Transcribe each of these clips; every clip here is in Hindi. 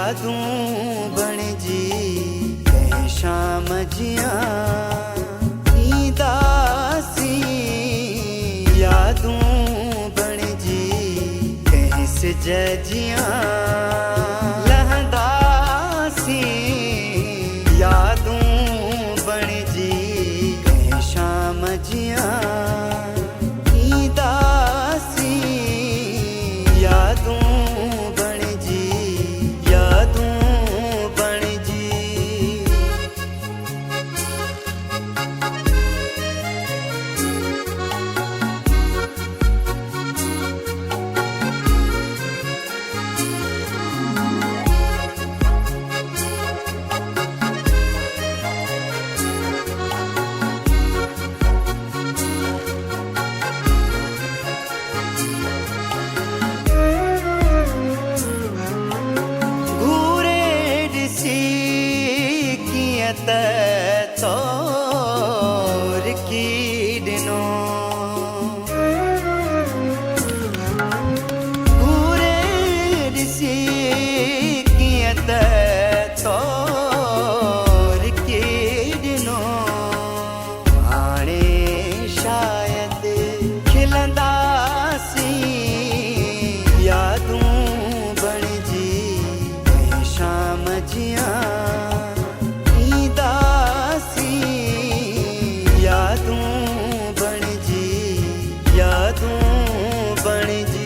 यादूं बण जी कंहिं शाम जियां ईंदासी। यादूं बण जी कंहिं सिज जियां लहंदासी। यादूं बण जी कंहिं शाम जियां ईंदासी। यादूं बण जी यादूं बण जी। त तौर की ॾिनो घूरे ॾिसी कीअं त तौर की ॾिनो। हाणे शायदि खिलंदासी। यादूं बण जी कंहिं शाम जियां यादूं बण जी यादूं बण जी।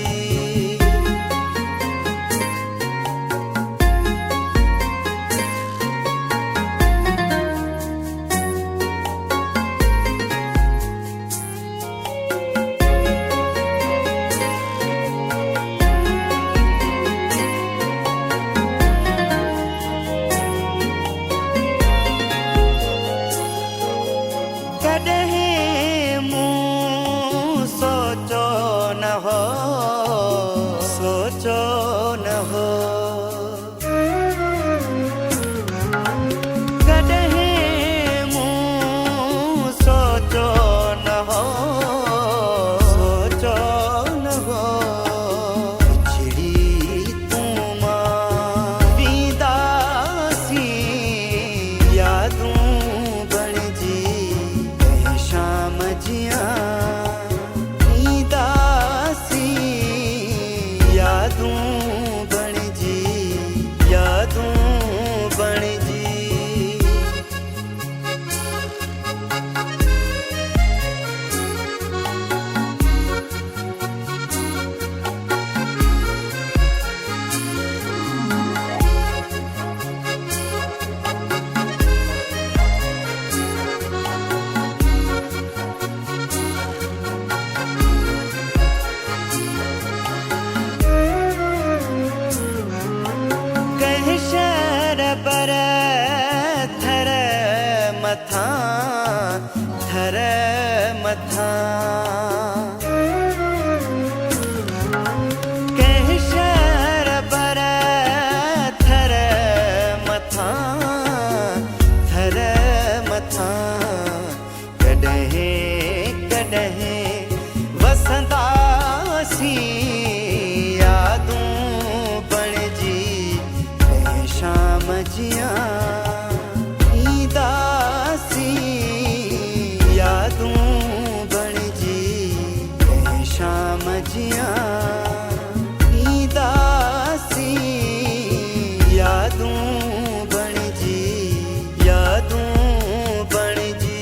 कॾहिं मूं सोचो न हो सोचो न हो। कॾहिं मूं सोचो न हो सोचो न हो। बिछड़ी तूं मां वींदासी। यादूं बण जी कंहिं शाम जियां ईंदासी। यादूं बण जी यादूं बण जी। पर थर मथां थर मथां कंहिं शहर पर थर मथां थर मथां। कॾहिं कॾहिं वसंदासी। यादूं बण जी कंहिं शाम जियां ईंदासी। यादूं बण जी कंहिं शाम जियां ईंदासी। यादूं बण जी यादूं बण जी।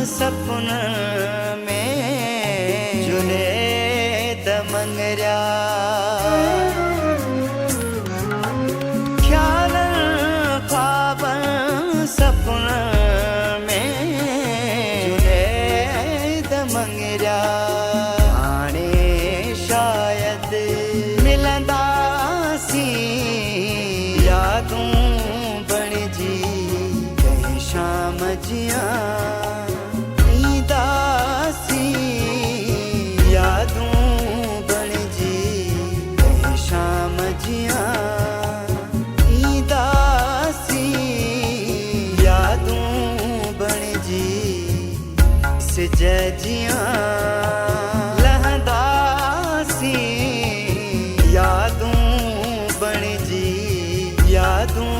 सपन में जुनेद मंगरिया। ख्याल ख्वाब सपन में जुनेद मंगरिया। हाणे शायदि मिलंदासी। यादूं बण जी कंहिं जियां लहंदा सी यादूं बण जी यादूं